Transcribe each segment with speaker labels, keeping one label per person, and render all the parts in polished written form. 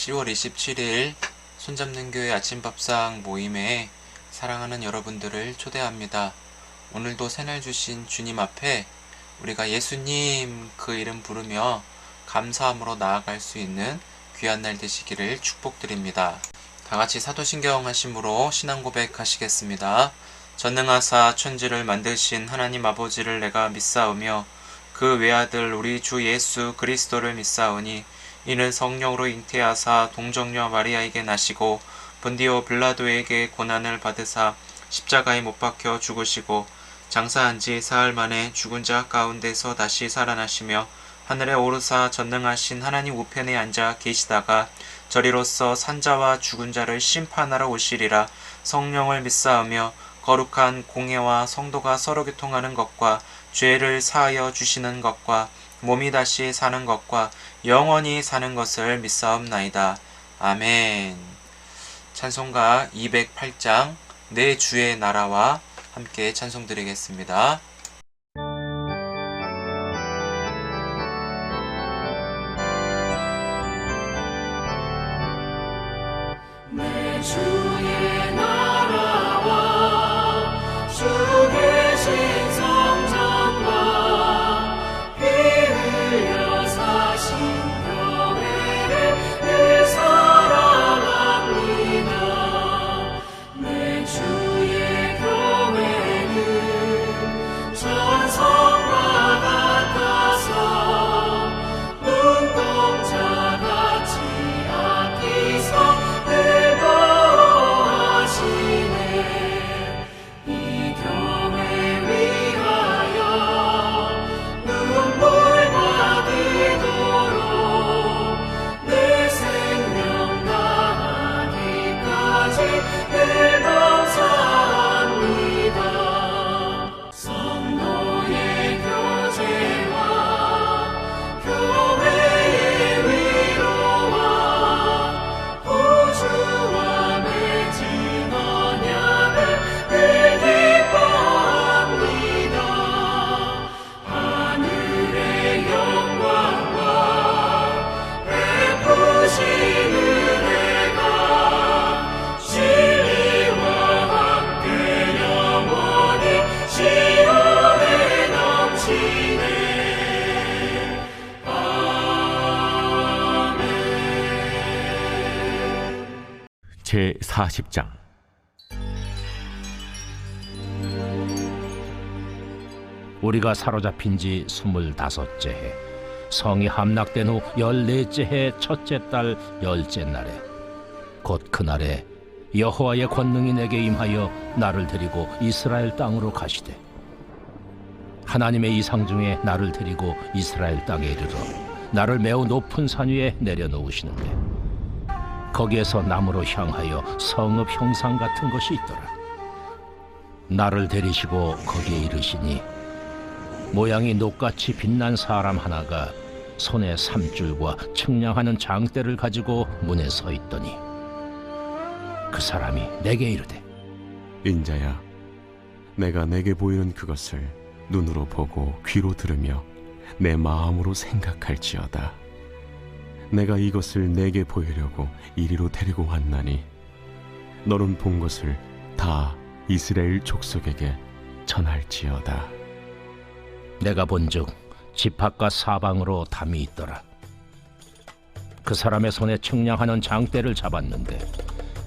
Speaker 1: 10월 27일 손잡는 교회 아침밥상 모임에 사랑하는 여러분들을 초대합니다. 오늘도 새날 주신 주님 앞에 우리가 예수님 그 이름 부르며 감사함으로 나아갈 수 있는 귀한 날 되시기를 축복드립니다. 다같이 사도신경 하심으로 신앙 고백하시겠습니다. 전능하사 천지를 만드신 하나님 아버지를 내가 믿사오며 그 외아들 우리 주 예수 그리스도를 믿사오니 이는 성령으로 잉태하사 동정녀 마리아에게 나시고 본디오 빌라도에게 고난을 받으사 십자가에 못 박혀 죽으시고 장사한 지 사흘 만에 죽은 자 가운데서 다시 살아나시며 하늘에 오르사 전능하신 하나님 우편에 앉아 계시다가 저리로서 산자와 죽은 자를 심판하러 오시리라. 성령을 믿사오며 거룩한 공예와 성도가 서로 교통하는 것과 죄를 사하여 주시는 것과 몸이 다시 사는 것과 영원히 사는 것을 믿사옵나이다. 아멘. 찬송가 208장 내 주의 나라와 함께 찬송드리겠습니다.
Speaker 2: 내 주의 나라와 주 계신 성전과 피 흘려 사신 교회를 늘 사랑합니다. 내 주의 교회는 전성과 같아서 눈동자같이 아끼사
Speaker 3: 제40장 우리가 사로잡힌 지 25째 해 성이 함락된 후 14째 해 첫째 달 10째 날에 곧 그날에 여호와의 권능이 내게 임하여 나를 데리고 이스라엘 땅으로 가시되 하나님의 이상 중에 나를 데리고 이스라엘 땅에 이르러 나를 매우 높은 산 위에 내려놓으시는데 거기에서 나무로 향하여 성읍 형상 같은 것이 있더라. 나를 데리시고 거기에 이르시니 모양이 녹같이 빛난 사람 하나가 손에 삼줄과 측량하는 장대를 가지고 문에 서 있더니 그 사람이 내게 이르되
Speaker 4: 인자야, 내가 내게 보이는 그것을 눈으로 보고 귀로 들으며 내 마음으로 생각할지어다. 내가 이것을 내게 보이려고 이리로 데리고 왔나니 너는 본 것을 다 이스라엘 족속에게 전할지어다.
Speaker 3: 내가 본즉 지팍과 사방으로 담이 있더라. 그 사람의 손에 측량하는 장대를 잡았는데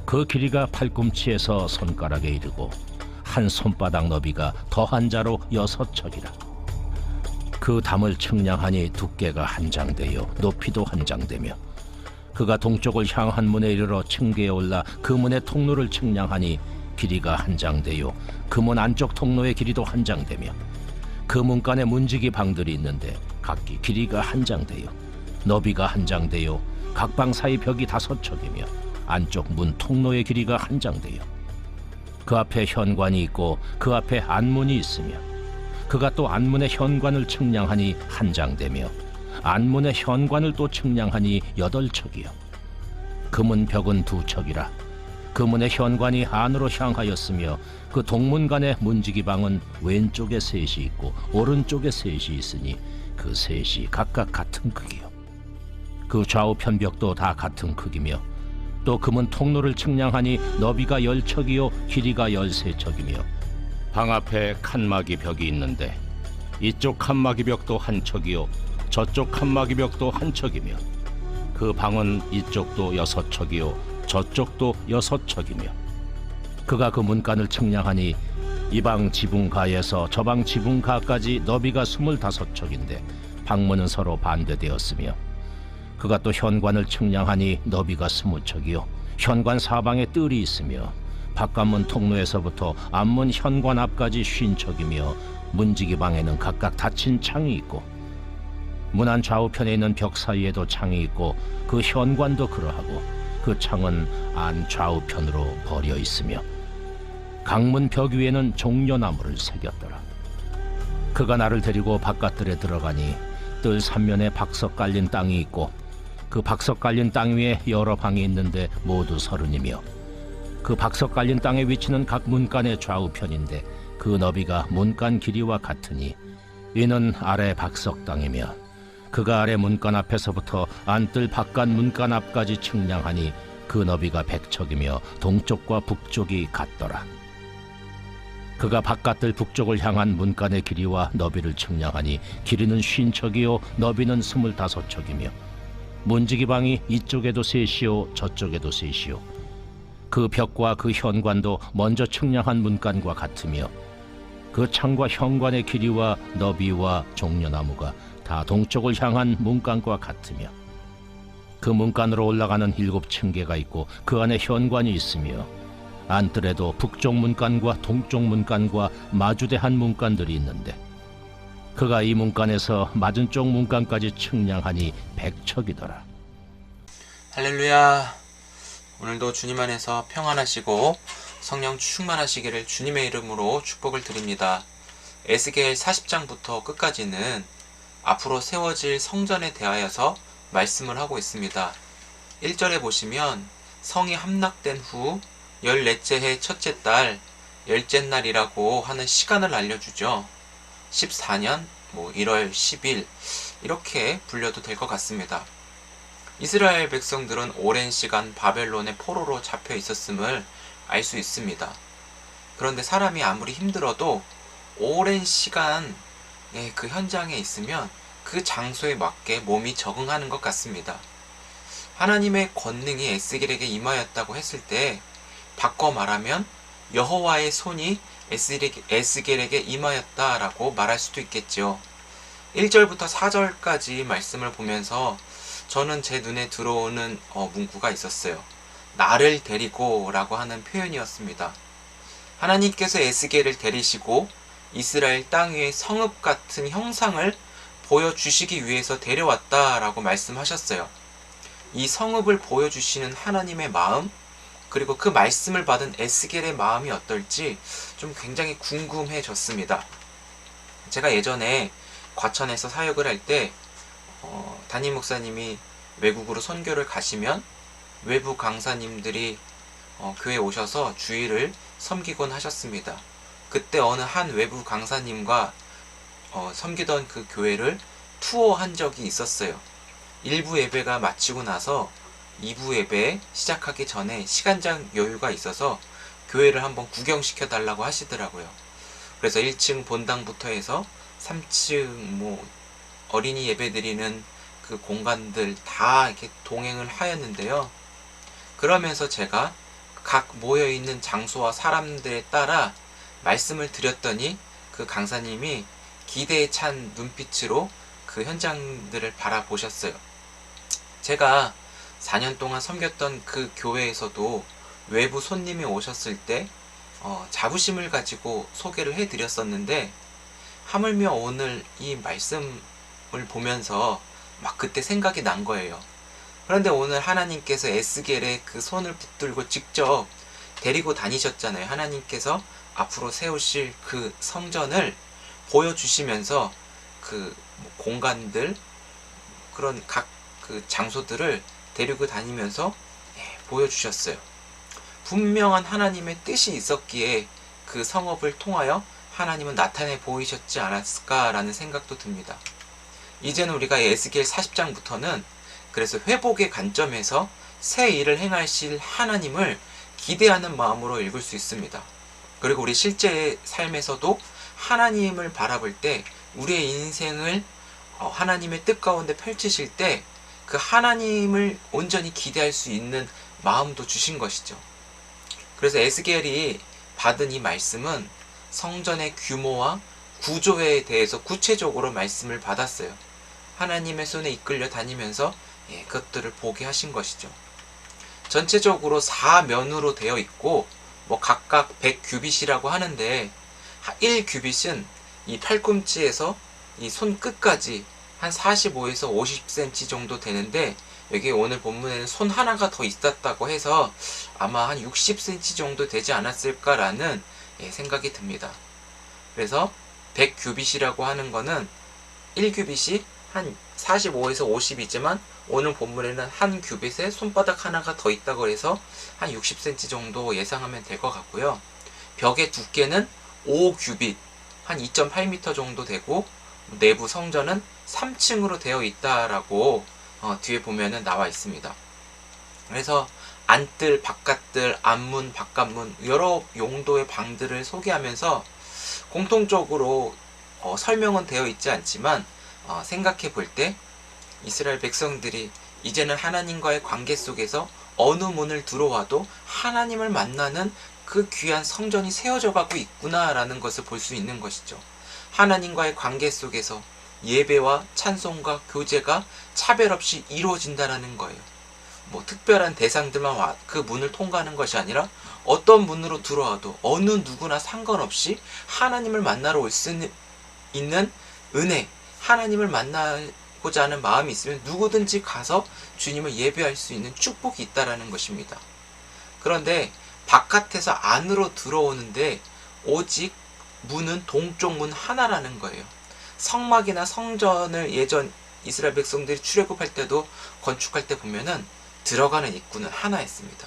Speaker 3: 그 길이가 팔꿈치에서 손가락에 이르고 한 손바닥 너비가 더한 자로 6척이라. 그 담을 측량하니 두께가 한 장되요 높이도 한 장되며 그가 동쪽을 향한 문에 이르러 층계에 올라 그 문의 통로를 측량하니 길이가 한 장되요 그 문 안쪽 통로의 길이도 한 장되며 그 문간에 문지기 방들이 있는데 각기 길이가 한 장되요 너비가 한 장되요 각 방 사이 벽이 5척이며 안쪽 문 통로의 길이가 한 장되요 그 앞에 현관이 있고 그 앞에 안문이 있으며 그가 또 안문의 현관을 측량하니 한 장되며 안문의 현관을 또 측량하니 8척이요 그 문 벽은 2척이라. 그 문의 현관이 안으로 향하였으며 그 동문간의 문지기 방은 왼쪽에 셋이 있고 오른쪽에 셋이 있으니 그 셋이 각각 같은 크기요. 그 좌우편 벽도 다 같은 크기며 또 금은 통로를 측량하니 너비가 10척이요 길이가 13척이며 방 앞에 칸막이 벽이 있는데 이쪽 칸막이 벽도 한 척이요 저쪽 칸막이 벽도 한 척이며 그 방은 이쪽도 6척이요 저쪽도 6척이며 그가 그 문간을 측량하니 이 방 지붕가에서 저 방 지붕가까지 너비가 25척인데 방문은 서로 반대되었으며 그가 또 현관을 측량하니 너비가 20척이요 현관 사방에 뜰이 있으며 바깥문 통로에서부터 앞문 현관 앞까지 50척이며 문지기 방에는 각각 닫힌 창이 있고 문 안 좌우편에 있는 벽 사이에도 창이 있고 그 현관도 그러하고 그 창은 안 좌우편으로 벌여 있으며 강문 벽 위에는 종려나무를 새겼더라. 그가 나를 데리고 바깥들에 들어가니 뜰 삼면에 박석 깔린 땅이 있고 그 박석 깔린 땅 위에 여러 방이 있는데 모두 30이며 그 박석 깔린 땅의 위치는 각 문간의 좌우편인데 그 너비가 문간 길이와 같으니 이는 아래 박석 땅이며 그가 아래 문간 앞에서부터 안뜰 바깥 문간 앞까지 측량하니 그 너비가 100척이며 동쪽과 북쪽이 같더라. 그가 바깥뜰 북쪽을 향한 문간의 길이와 너비를 측량하니 길이는 50척이요 너비는 25척이며 문지기 방이 이쪽에도 셋이요 저쪽에도 셋이요 그 벽과 그 현관도 먼저 측량한 문간과 같으며 그 창과 현관의 길이와 너비와 종려나무가 다 동쪽을 향한 문간과 같으며 그 문간으로 올라가는 7층계가 있고 그 안에 현관이 있으며 안뜰에도 북쪽 문간과 동쪽 문간과 마주대한 문간들이 있는데 그가 이 문간에서 맞은 쪽 문간까지 측량하니 100척이더라.
Speaker 1: 할렐루야. 오늘도 주님 안에서 평안하시고 성령 충만하시기를 주님의 이름으로 축복을 드립니다. 에스겔 40장부터 끝까지는 앞으로 세워질 성전에 대하여서 말씀을 하고 있습니다. 1절에 보시면 성이 함락된 후 14째 해 첫째 달 10째 날이라고 하는 시간을 알려주죠. 14년 1월 10일 이렇게 불려도 될 것 같습니다. 이스라엘 백성들은 오랜 시간 바벨론의 포로로 잡혀 있었음을 알 수 있습니다. 그런데 사람이 아무리 힘들어도 오랜 시간 그 현장에 있으면 그 장소에 맞게 몸이 적응하는 것 같습니다. 하나님의 권능이 에스겔에게 임하였다고 했을 때 바꿔 말하면 여호와의 손이 에스겔에게 임하였다라고 말할 수도 있겠죠. 1절부터 4절까지 말씀을 보면서 저는 제 눈에 들어오는 문구가 있었어요. 나를 데리고 라고 하는 표현이었습니다. 하나님께서 에스겔을 데리시고 이스라엘 땅 위에 성읍 같은 형상을 보여주시기 위해서 데려왔다라고 말씀하셨어요. 이 성읍을 보여주시는 하나님의 마음, 그리고 그 말씀을 받은 에스겔의 마음이 어떨지 좀 굉장히 궁금해졌습니다. 제가 예전에 과천에서 사역을 할 때 담임 목사님이 외국으로 선교를 가시면 외부 강사님들이 교회에 오셔서 주일을 섬기곤 하셨습니다. 그때 어느 한 외부 강사님과 섬기던 그 교회를 투어한 적이 있었어요. 1부 예배가 마치고 나서 2부 예배 시작하기 전에 시간적 여유가 있어서 교회를 한번 구경시켜 달라고 하시더라고요. 그래서 1층 본당부터 해서 3층 어린이 예배 드리는 그 공간들 다 이렇게 동행을 하였는데요. 그러면서 제가 각 모여있는 장소와 사람들에 따라 말씀을 드렸더니 그 강사님이 기대에 찬 눈빛으로 그 현장들을 바라보셨어요. 제가 4년 동안 섬겼던 그 교회에서도 외부 손님이 오셨을 때 자부심을 가지고 소개를 해드렸었는데 하물며 오늘 이 말씀을 보면서 막 그때 생각이 난 거예요. 그런데 오늘 하나님께서 에스겔의 그 손을 붙들고 직접 데리고 다니셨잖아요. 하나님께서 앞으로 세우실 그 성전을 보여주시면서 그 공간들, 그런 각 그 장소들을 데리고 다니면서 보여주셨어요. 분명한 하나님의 뜻이 있었기에 그 성읍을 통하여 하나님은 나타내 보이셨지 않았을까라는 생각도 듭니다. 이제는 우리가 에스겔 40장부터는 그 그래서 회복의 관점에서 새 일을 행하실 하나님을 기대하는 마음으로 읽을 수 있습니다. 그리고 우리 실제 삶에서도 하나님을 바라볼 때 우리의 인생을 하나님의 뜻 가운데 펼치실 때 그 하나님을 온전히 기대할 수 있는 마음도 주신 것이죠. 그래서 에스겔이 받은 이 말씀은 성전의 규모와 구조에 대해서 구체적으로 말씀을 받았어요. 하나님의 손에 이끌려 다니면서 그것들을 보게 하신 것이죠. 전체적으로 4면으로 되어 있고 각각 100규빗이라고 하는데 1규빗은 이 팔꿈치에서 이 손끝까지 한 45에서 50cm 정도 되는데 여기 오늘 본문에는 손 하나가 더 있었다고 해서 아마 한 60cm 정도 되지 않았을까라는 생각이 듭니다. 그래서 100규빗이라고 하는 거는 1규빗이 한 45에서 50이지만 오늘 본문에는 한 규빗에 손바닥 하나가 더 있다고 해서 한 60cm 정도 예상하면 될 것 같고요. 벽의 두께는 5규빗, 한 2.8m 정도 되고 내부 성전은 3층으로 되어 있다라고 뒤에 보면은 나와 있습니다. 그래서 안뜰, 바깥뜰, 앞문, 바깥문 여러 용도의 방들을 소개하면서 공통적으로 설명은 되어 있지 않지만 생각해 볼 때 이스라엘 백성들이 이제는 하나님과의 관계 속에서 어느 문을 들어와도 하나님을 만나는 그 귀한 성전이 세워져 가고 있구나라는 것을 볼 수 있는 것이죠. 하나님과의 관계 속에서 예배와 찬송과 교제가 차별 없이 이루어진다는 거예요. 특별한 대상들만 그 문을 통과하는 것이 아니라 어떤 문으로 들어와도 어느 누구나 상관없이 하나님을 만나러 올 수 있는 은혜, 하나님을 만나고자 하는 마음이 있으면 누구든지 가서 주님을 예배할 수 있는 축복이 있다라는 것입니다. 그런데 바깥에서 안으로 들어오는데 오직 문은 동쪽 문 하나라는 거예요. 성막이나 성전을 예전 이스라엘 백성들이 출애굽할 때도 건축할 때 보면은 들어가는 입구는 하나였습니다.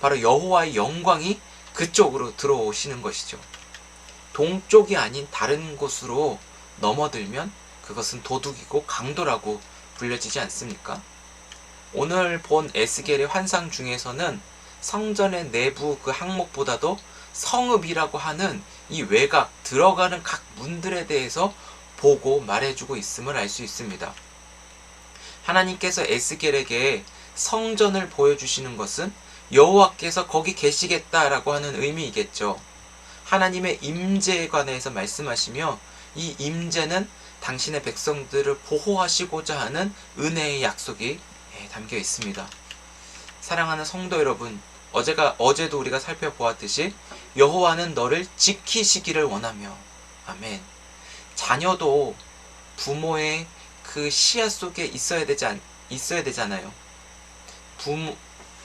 Speaker 1: 바로 여호와의 영광이 그쪽으로 들어오시는 것이죠. 동쪽이 아닌 다른 곳으로 넘어들면 그것은 도둑이고 강도라고 불려지지 않습니까? 오늘 본 에스겔의 환상 중에서는 성전의 내부 그 항목보다도 성읍이라고 하는 이 외곽, 들어가는 각 문들에 대해서 보고 말해주고 있음을 알 수 있습니다. 하나님께서 에스겔에게 성전을 보여주시는 것은 여호와께서 거기 계시겠다라고 하는 의미이겠죠. 하나님의 임재에 관해서 말씀하시며 이 임재는 당신의 백성들을 보호하시고자 하는 은혜의 약속이 담겨 있습니다. 사랑하는 성도 여러분, 어제도 우리가 살펴보았듯이 여호와는 너를 지키시기를 원하며, 아멘. 자녀도 부모의 그 시야 속에 있어야 되잖아요.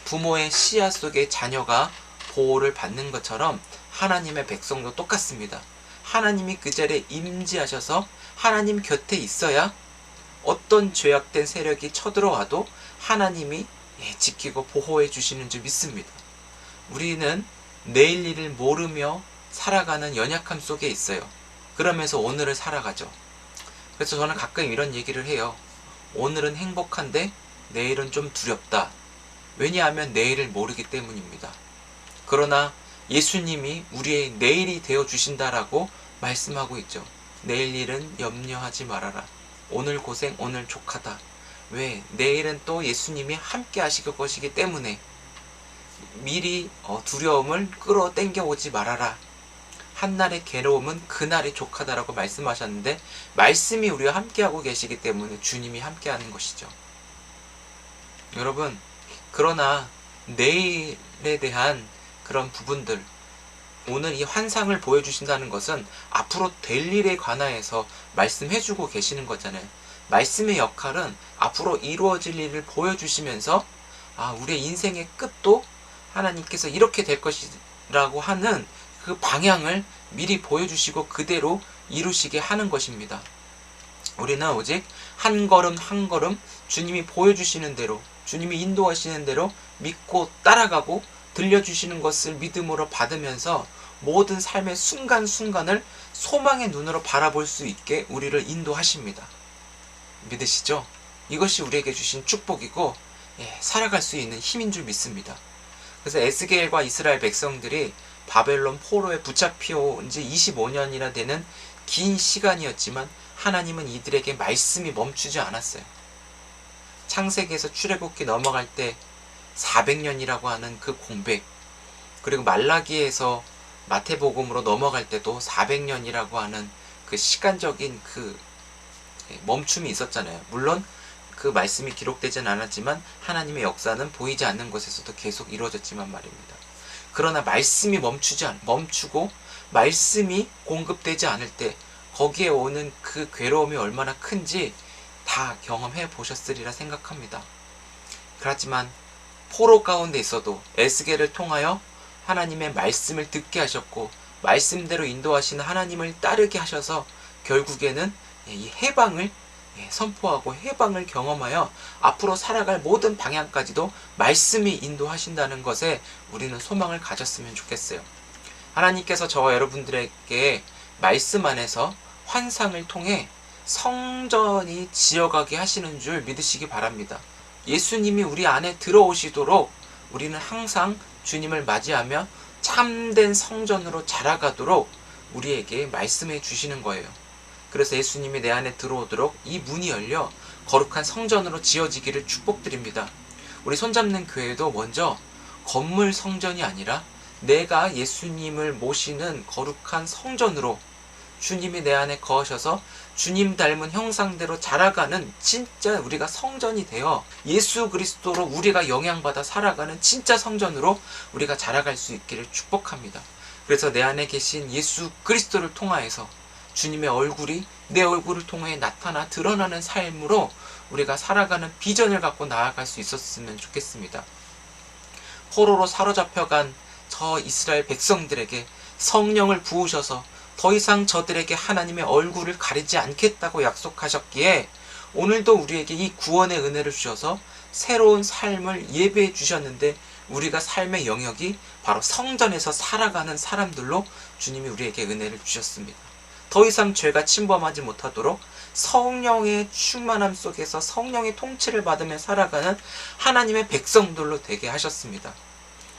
Speaker 1: 부모의 시야 속에 자녀가 보호를 받는 것처럼 하나님의 백성도 똑같습니다. 하나님이 그 자리에 임재하셔서 하나님 곁에 있어야 어떤 죄악된 세력이 쳐들어와도 하나님이 지키고 보호해 주시는 줄 믿습니다. 우리는 내일 일을 모르며 살아가는 연약함 속에 있어요. 그러면서 오늘을 살아가죠. 그래서 저는 가끔 이런 얘기를 해요. 오늘은 행복한데 내일은 좀 두렵다. 왜냐하면 내일을 모르기 때문입니다. 그러나 예수님이 우리의 내일이 되어 주신다라고 말씀하고 있죠. 내일 일은 염려하지 말아라. 오늘 고생 오늘 족하다. 왜? 내일은 또 예수님이 함께 하실 것이기 때문에 미리 두려움을 끌어당겨 오지 말아라. 한날의 괴로움은 그날이 족하다라고 말씀하셨는데 말씀이 우리와 함께하고 계시기 때문에 주님이 함께하는 것이죠. 여러분, 그러나 내일에 대한 그런 부분들, 오늘 이 환상을 보여주신다는 것은 앞으로 될 일에 관하여서 말씀해주고 계시는 거잖아요. 말씀의 역할은 앞으로 이루어질 일을 보여주시면서 우리의 인생의 끝도 하나님께서 이렇게 될 것이라고 하는 그 방향을 미리 보여주시고 그대로 이루시게 하는 것입니다. 우리는 오직 한 걸음 한 걸음 주님이 보여주시는 대로, 주님이 인도하시는 대로 믿고 따라가고 들려주시는 것을 믿음으로 받으면서 모든 삶의 순간순간을 소망의 눈으로 바라볼 수 있게 우리를 인도하십니다. 믿으시죠? 이것이 우리에게 주신 축복이고 살아갈 수 있는 힘인 줄 믿습니다. 그래서 에스겔과 이스라엘 백성들이 바벨론 포로에 붙잡혀 지 25년이나 되는 긴 시간이었지만 하나님은 이들에게 말씀이 멈추지 않았어요. 창세기에서 출애굽기 넘어갈 때 400년이라고 하는 그 공백, 그리고 말라기에서 마태복음으로 넘어갈 때도 400년이라고 하는 그 시간적인 그 멈춤이 있었잖아요. 물론 그 말씀이 기록되진 않았지만 하나님의 역사는 보이지 않는 곳에서도 계속 이루어졌지만 말입니다. 그러나 말씀이 멈추고 말씀이 공급되지 않을 때 거기에 오는 그 괴로움이 얼마나 큰지 다 경험해 보셨으리라 생각합니다. 그렇지만 포로 가운데 있어도 에스겔을 통하여 하나님의 말씀을 듣게 하셨고 말씀대로 인도하시는 하나님을 따르게 하셔서 결국에는 이 해방을 선포하고 해방을 경험하여 앞으로 살아갈 모든 방향까지도 말씀이 인도하신다는 것에 우리는 소망을 가졌으면 좋겠어요. 하나님께서 저와 여러분들에게 말씀 안에서 환상을 통해 성전이 지어가게 하시는 줄 믿으시기 바랍니다. 예수님이 우리 안에 들어오시도록 우리는 항상 주님을 맞이하며 참된 성전으로 자라가도록 우리에게 말씀해 주시는 거예요. 그래서 예수님이 내 안에 들어오도록 이 문이 열려 거룩한 성전으로 지어지기를 축복드립니다. 우리 손잡는 교회도 먼저 건물 성전이 아니라 내가 예수님을 모시는 거룩한 성전으로 주님이 내 안에 거하셔서 주님 닮은 형상대로 자라가는 진짜 우리가 성전이 되어 예수 그리스도로 우리가 영향받아 살아가는 진짜 성전으로 우리가 자라갈 수 있기를 축복합니다. 그래서 내 안에 계신 예수 그리스도를 통하여서 주님의 얼굴이 내 얼굴을 통해 나타나 드러나는 삶으로 우리가 살아가는 비전을 갖고 나아갈 수 있었으면 좋겠습니다. 포로로 사로잡혀간 저 이스라엘 백성들에게 성령을 부으셔서 더 이상 저들에게 하나님의 얼굴을 가리지 않겠다고 약속하셨기에 오늘도 우리에게 이 구원의 은혜를 주셔서 새로운 삶을 예배해 주셨는데 우리가 삶의 영역이 바로 성전에서 살아가는 사람들로 주님이 우리에게 은혜를 주셨습니다. 더 이상 죄가 침범하지 못하도록 성령의 충만함 속에서 성령의 통치를 받으며 살아가는 하나님의 백성들로 되게 하셨습니다.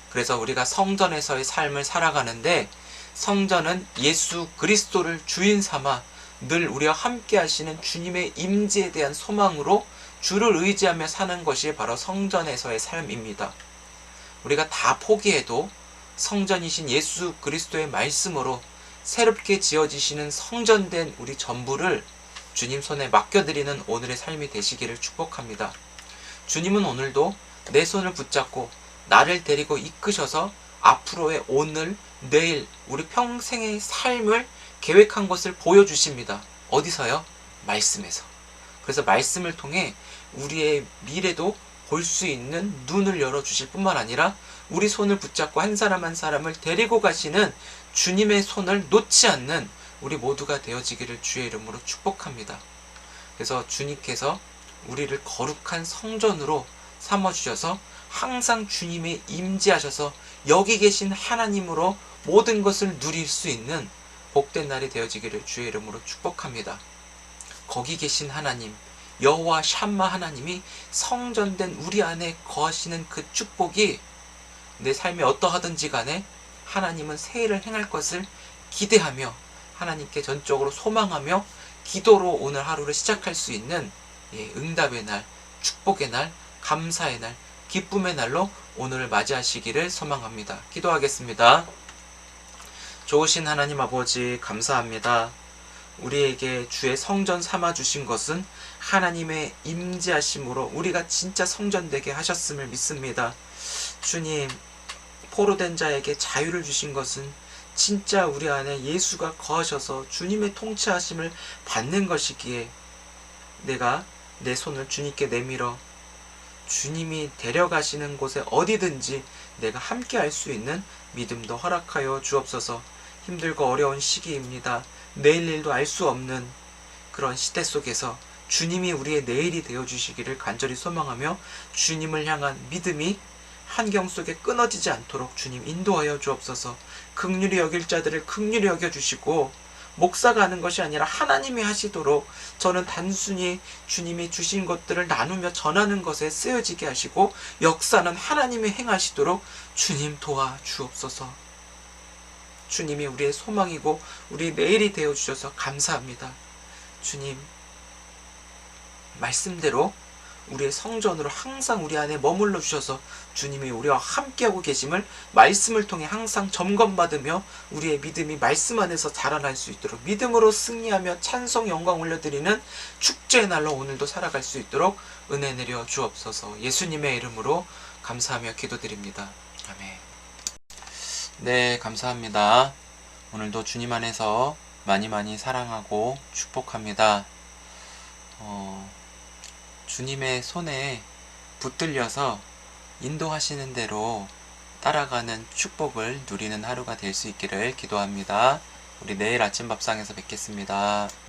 Speaker 1: 그래서 우리가 성전에서의 삶을 살아가는데 성전은 예수 그리스도를 주인 삼아 늘 우리와 함께 하시는 주님의 임재에 대한 소망으로 주를 의지하며 사는 것이 바로 성전에서의 삶입니다. 우리가 다 포기해도 성전이신 예수 그리스도의 말씀으로 새롭게 지어지시는 성전된 우리 전부를 주님 손에 맡겨드리는 오늘의 삶이 되시기를 축복합니다. 주님은 오늘도 내 손을 붙잡고 나를 데리고 이끄셔서 앞으로의 오늘, 내일, 우리 평생의 삶을 계획한 것을 보여주십니다. 어디서요? 말씀에서. 그래서 말씀을 통해 우리의 미래도 볼 수 있는 눈을 열어주실 뿐만 아니라 우리 손을 붙잡고 한 사람 한 사람을 데리고 가시는 주님의 손을 놓지 않는 우리 모두가 되어지기를 주의 이름으로 축복합니다. 그래서 주님께서 우리를 거룩한 성전으로 삼아주셔서 항상 주님의 임재하셔서 여기 계신 하나님으로 모든 것을 누릴 수 있는 복된 날이 되어지기를 주의 이름으로 축복합니다. 거기 계신 하나님, 여호와 샴마 하나님이 성전된 우리 안에 거하시는 그 축복이 내 삶에 어떠하든지 간에 하나님은 새 일을 행할 것을 기대하며 하나님께 전적으로 소망하며 기도로 오늘 하루를 시작할 수 있는 응답의 날, 축복의 날, 감사의 날, 기쁨의 날로 오늘을 맞이하시기를 소망합니다. 기도하겠습니다. 좋으신 하나님 아버지 감사합니다. 우리에게 주의 성전 삼아 주신 것은 하나님의 임재하심으로 우리가 진짜 성전 되게 하셨음을 믿습니다. 주님, 포로된 자에게 자유를 주신 것은 진짜 우리 안에 예수가 거하셔서 주님의 통치하심을 받는 것이기에 내가 내 손을 주님께 내밀어 주님이 데려가시는 곳에 어디든지 내가 함께 할 수 있는 믿음도 허락하여 주옵소서. 힘들고 어려운 시기입니다. 내일 일도 알 수 없는 그런 시대 속에서 주님이 우리의 내일이 되어주시기를 간절히 소망하며 주님을 향한 믿음이 환경 속에 끊어지지 않도록 주님 인도하여 주옵소서. 긍휼히 여길 자들을 긍휼히 여겨주시고 목사가 하는 것이 아니라 하나님이 하시도록 저는 단순히 주님이 주신 것들을 나누며 전하는 것에 쓰여지게 하시고 역사는 하나님이 행하시도록 주님 도와주옵소서. 주님이 우리의 소망이고 우리 내일이 되어주셔서 감사합니다. 주님, 말씀대로 우리의 성전으로 항상 우리 안에 머물러 주셔서 주님이 우리와 함께하고 계심을 말씀을 통해 항상 점검받으며 우리의 믿음이 말씀 안에서 자라날 수 있도록 믿음으로 승리하며 찬송 영광 올려드리는 축제의 날로 오늘도 살아갈 수 있도록 은혜 내려 주옵소서. 예수님의 이름으로 감사하며 기도드립니다. 아멘. 네, 감사합니다. 오늘도 주님 안에서 많이 사랑하고 축복합니다. 주님의 손에 붙들려서 인도하시는 대로 따라가는 축복을 누리는 하루가 될 수 있기를 기도합니다. 우리 내일 아침 밥상에서 뵙겠습니다.